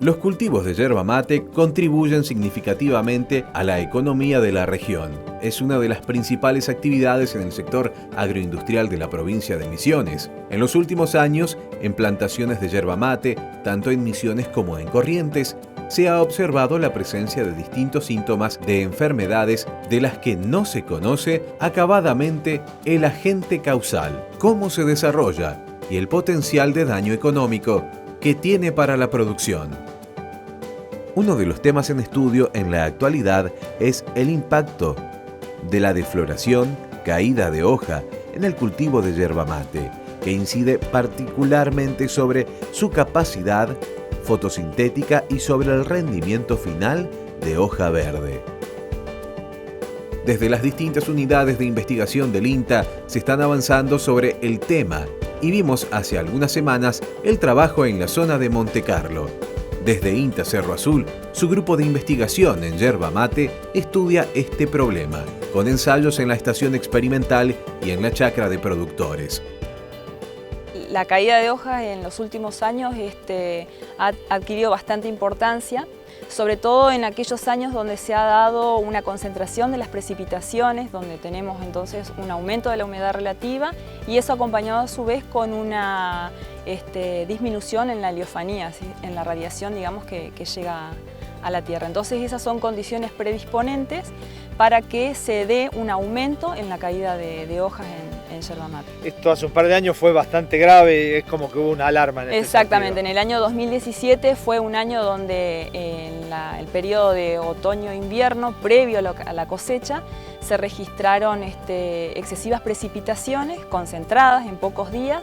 Los cultivos de yerba mate contribuyen significativamente a la economía de la región. Es una de las principales actividades en el sector agroindustrial de la provincia de Misiones. En los últimos años, en plantaciones de yerba mate, tanto en Misiones como en Corrientes, se ha observado la presencia de distintos síntomas de enfermedades de las que no se conoce acabadamente el agente causal, cómo se desarrolla y el potencial de daño económico que tiene para la producción. Uno de los temas en estudio en la actualidad es el impacto de la defloración, caída de hoja en el cultivo de yerba mate, que incide particularmente sobre su capacidad fotosintética y sobre el rendimiento final de hoja verde. Desde las distintas unidades de investigación del INTA se están avanzando sobre el tema y vimos hace algunas semanas el trabajo en la zona de Monte Carlo. Desde INTA Cerro Azul, su grupo de investigación en yerba mate estudia este problema, con ensayos en la estación experimental y en la chacra de productores. La caída de hojas en los últimos años ha adquirido bastante importancia, sobre todo en aquellos años donde se ha dado una concentración de las precipitaciones, donde tenemos entonces un aumento de la humedad relativa y eso acompañado a su vez con una disminución en la heliofanía, ¿sí? En la radiación digamos, que llega a la Tierra. Entonces esas son condiciones predisponentes para que se dé un aumento en la caída de hojas en yerba mate. Esto hace un par de años fue bastante grave, es como que hubo una alarma en este Exactamente, sentido. en el año 2017 fue un año donde en el periodo de otoño-invierno, previo a la cosecha, se registraron excesivas precipitaciones concentradas en pocos días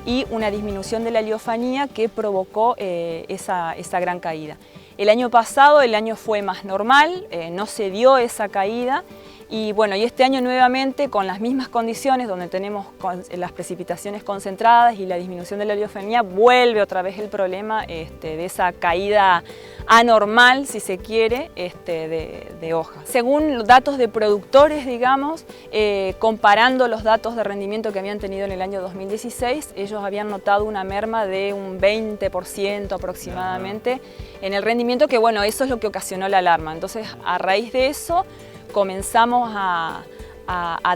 y una disminución de la heliofanía que provocó esa gran caída. El año pasado el año fue más normal, no se dio esa caída y bueno, y este año nuevamente con las mismas condiciones donde tenemos las precipitaciones concentradas y la disminución de la heliofanía, vuelve otra vez el problema de esa caída anormal, si se quiere, de hojas. Según datos de productores, digamos, comparando los datos de rendimiento que habían tenido en el año 2016, ellos habían notado una merma de un 20% aproximadamente en el rendimiento, que bueno, eso es lo que ocasionó la alarma. Entonces, a raíz de eso, comenzamos a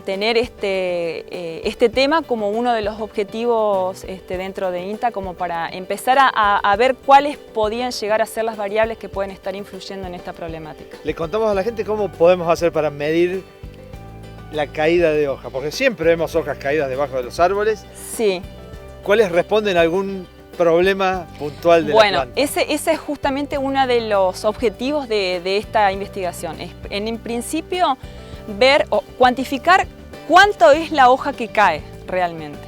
tener este tema como uno de los objetivos dentro de INTA, como para empezar a ver cuáles podían llegar a ser las variables que pueden estar influyendo en esta problemática. Le contamos a la gente cómo podemos hacer para medir la caída de hoja, porque siempre vemos hojas caídas debajo de los árboles. Sí. ¿Cuáles responden a algún problema puntual de la planta? Bueno, ese es justamente uno de los objetivos de esta investigación. En principio, ver o cuantificar cuánto es la hoja que cae realmente.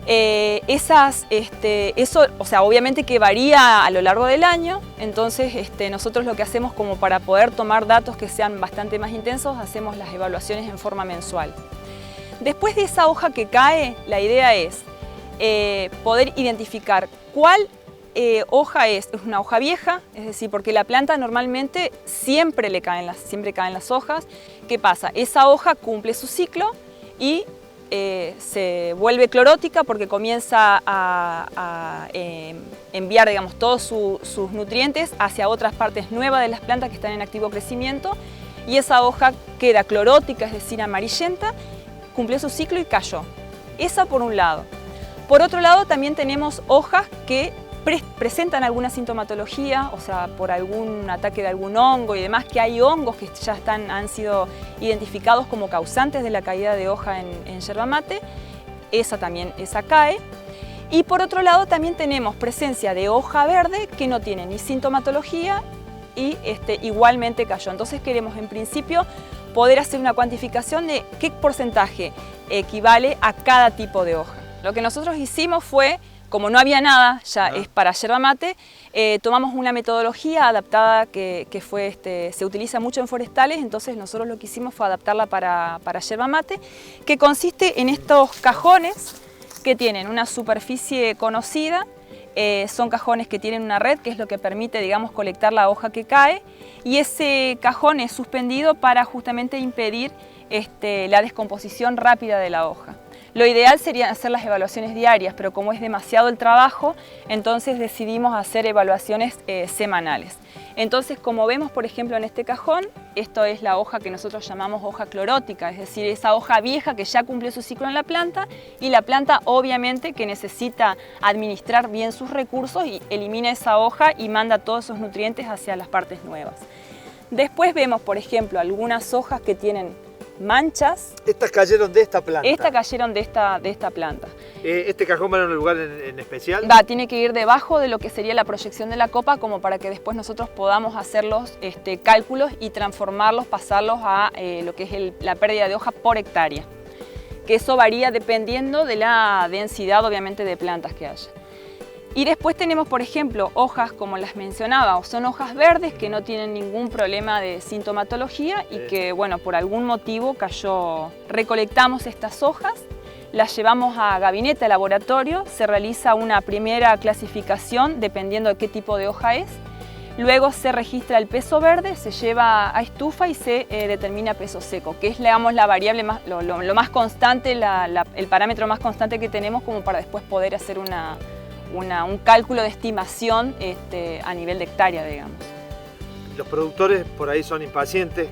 Eso, o sea, obviamente que varía a lo largo del año, entonces nosotros lo que hacemos como para poder tomar datos que sean bastante más intensos, hacemos las evaluaciones en forma mensual. Después de esa hoja que cae, la idea es poder identificar cuál hoja es una hoja vieja, es decir, porque la planta normalmente siempre caen las hojas. ¿Qué pasa? Esa hoja cumple su ciclo y se vuelve clorótica porque comienza a enviar, digamos, todos sus nutrientes hacia otras partes nuevas de las plantas que están en activo crecimiento y esa hoja queda clorótica, es decir, amarillenta, cumplió su ciclo y cayó. Esa por un lado. Por otro lado, también tenemos hojas que presentan alguna sintomatología, o sea, por algún ataque de algún hongo y demás, que hay hongos que ya han sido identificados como causantes de la caída de hoja en yerba mate, esa cae. Y por otro lado también tenemos presencia de hoja verde que no tiene ni sintomatología y igualmente cayó. Entonces queremos en principio poder hacer una cuantificación de qué porcentaje equivale a cada tipo de hoja. Lo que nosotros hicimos fue, como no había nada, ya es para yerba mate, tomamos una metodología adaptada que se utiliza mucho en forestales, entonces nosotros lo que hicimos fue adaptarla para yerba mate, que consiste en estos cajones que tienen una superficie conocida, son cajones que tienen una red, que es lo que permite, digamos, colectar la hoja que cae, y ese cajón es suspendido para justamente impedir la descomposición rápida de la hoja. Lo ideal sería hacer las evaluaciones diarias, pero como es demasiado el trabajo, entonces decidimos hacer evaluaciones semanales. Entonces, como vemos, por ejemplo, en este cajón, esto es la hoja que nosotros llamamos hoja clorótica, es decir, esa hoja vieja que ya cumplió su ciclo en la planta, y la planta obviamente que necesita administrar bien sus recursos y elimina esa hoja y manda todos esos nutrientes hacia las partes nuevas. Después vemos, por ejemplo, algunas hojas que tienen manchas. Estas cayeron de esta planta. Estas cayeron de esta planta. ¿Este cajón va en un lugar en especial? Tiene que ir debajo de lo que sería la proyección de la copa, como para que después nosotros podamos hacer los cálculos y transformarlos, pasarlos a lo que es la pérdida de hoja por hectárea. Que eso varía dependiendo de la densidad, obviamente, de plantas que haya. Y después tenemos, por ejemplo, hojas como las mencionaba, son hojas verdes que no tienen ningún problema de sintomatología y que, bueno, por algún motivo cayó. Recolectamos estas hojas, las llevamos a gabinete, a laboratorio, se realiza una primera clasificación dependiendo de qué tipo de hoja es. Luego se registra el peso verde, se lleva a estufa y se determina peso seco, que es, digamos, la variable más, lo más constante, el parámetro más constante que tenemos como para después poder hacer un cálculo de estimación a nivel de hectárea, digamos. Los productores por ahí son impacientes,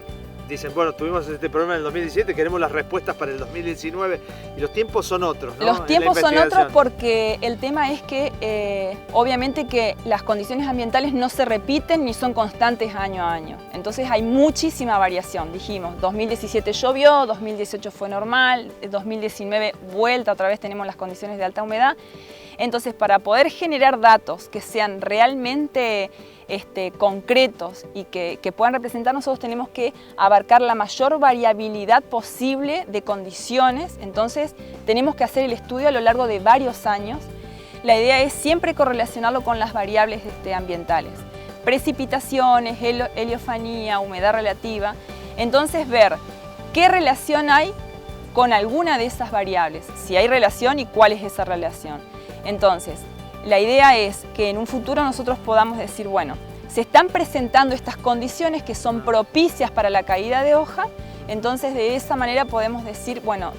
dicen, bueno, tuvimos este problema en el 2017, queremos las respuestas para el 2019 y los tiempos son otros, ¿no? Los tiempos son otros porque el tema es que obviamente que las condiciones ambientales no se repiten ni son constantes año a año. Entonces hay muchísima variación, dijimos, 2017 llovió, 2018 fue normal, 2019 vuelta, otra vez tenemos las condiciones de alta humedad. Entonces, para poder generar datos que sean realmente concretos y que puedan representar, nosotros tenemos que abarcar la mayor variabilidad posible de condiciones. Entonces, tenemos que hacer el estudio a lo largo de varios años. La idea es siempre correlacionarlo con las variables ambientales. Precipitaciones, heliofanía, humedad relativa. Entonces, ver qué relación hay con alguna de esas variables, si hay relación y cuál es esa relación. Entonces, la idea es que en un futuro nosotros podamos decir, bueno, se están presentando estas condiciones que son propicias para la caída de hoja, entonces de esa manera podemos decir, bueno,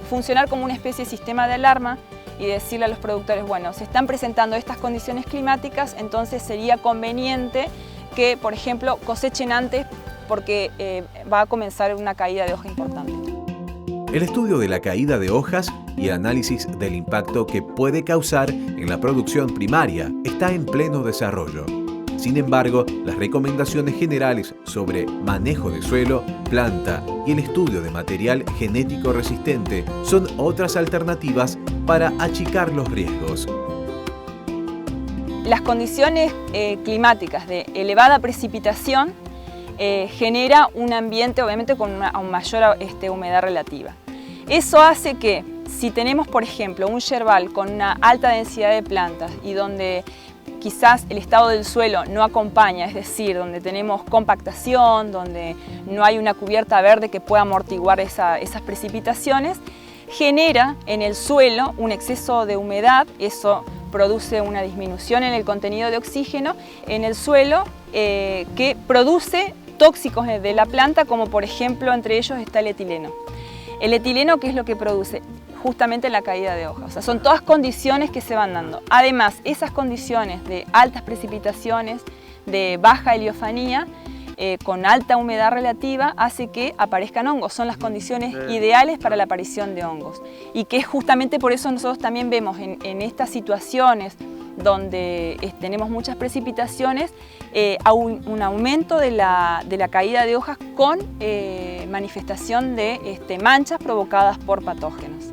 funcionar como una especie de sistema de alarma y decirle a los productores, bueno, se están presentando estas condiciones climáticas, entonces sería conveniente que, por ejemplo, cosechen antes porque va a comenzar una caída de hoja importante. El estudio de la caída de hojas y análisis del impacto que puede causar en la producción primaria está en pleno desarrollo. Sin embargo, las recomendaciones generales sobre manejo de suelo, planta y el estudio de material genético resistente son otras alternativas para achicar los riesgos. Las condiciones climáticas de elevada precipitación genera un ambiente obviamente con una mayor humedad relativa. Eso hace que si tenemos, por ejemplo, un yerbal con una alta densidad de plantas y donde quizás el estado del suelo no acompaña, es decir, donde tenemos compactación, donde no hay una cubierta verde que pueda amortiguar esas precipitaciones, genera en el suelo un exceso de humedad, eso produce una disminución en el contenido de oxígeno en el suelo que produce tóxicos de la planta, como por ejemplo entre ellos está el etileno. El etileno, ¿qué es lo que produce? Justamente la caída de hojas. O sea, son todas condiciones que se van dando. Además, esas condiciones de altas precipitaciones, de baja heliofanía, con alta humedad relativa, hace que aparezcan hongos. Son las condiciones ideales para la aparición de hongos. Y que es justamente por eso nosotros también vemos en estas situaciones donde tenemos muchas precipitaciones, un aumento de la caída de hojas con manifestación de manchas provocadas por patógenos.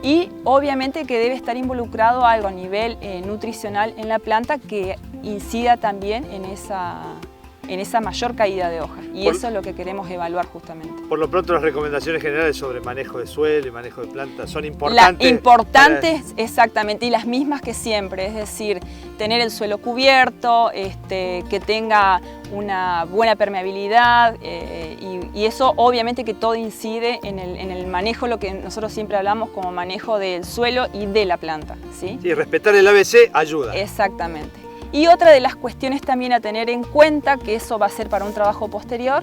Y obviamente que debe estar involucrado algo a nivel nutricional en la planta que incida también en esa mayor caída de hojas. Y eso es lo que queremos evaluar justamente. Por lo pronto, las recomendaciones generales sobre manejo de suelo y manejo de plantas son importantes. Importantes, exactamente, y las mismas que siempre, es decir, tener el suelo cubierto, que tenga una buena permeabilidad y eso obviamente que todo incide en el manejo, lo que nosotros siempre hablamos como manejo del suelo y de la planta, ¿sí? Sí, respetar el ABC ayuda. Exactamente. Y otra de las cuestiones también a tener en cuenta, que eso va a ser para un trabajo posterior,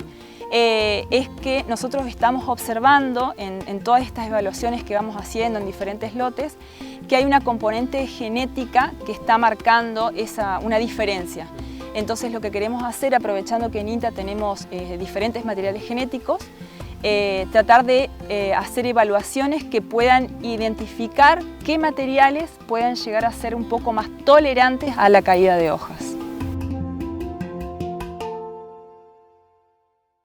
es que nosotros estamos observando en todas estas evaluaciones que vamos haciendo en diferentes lotes que hay una componente genética que está marcando una diferencia. Entonces lo que queremos hacer, aprovechando que en INTA tenemos diferentes materiales genéticos, tratar de hacer evaluaciones que puedan identificar qué materiales puedan llegar a ser un poco más tolerantes a la caída de hojas.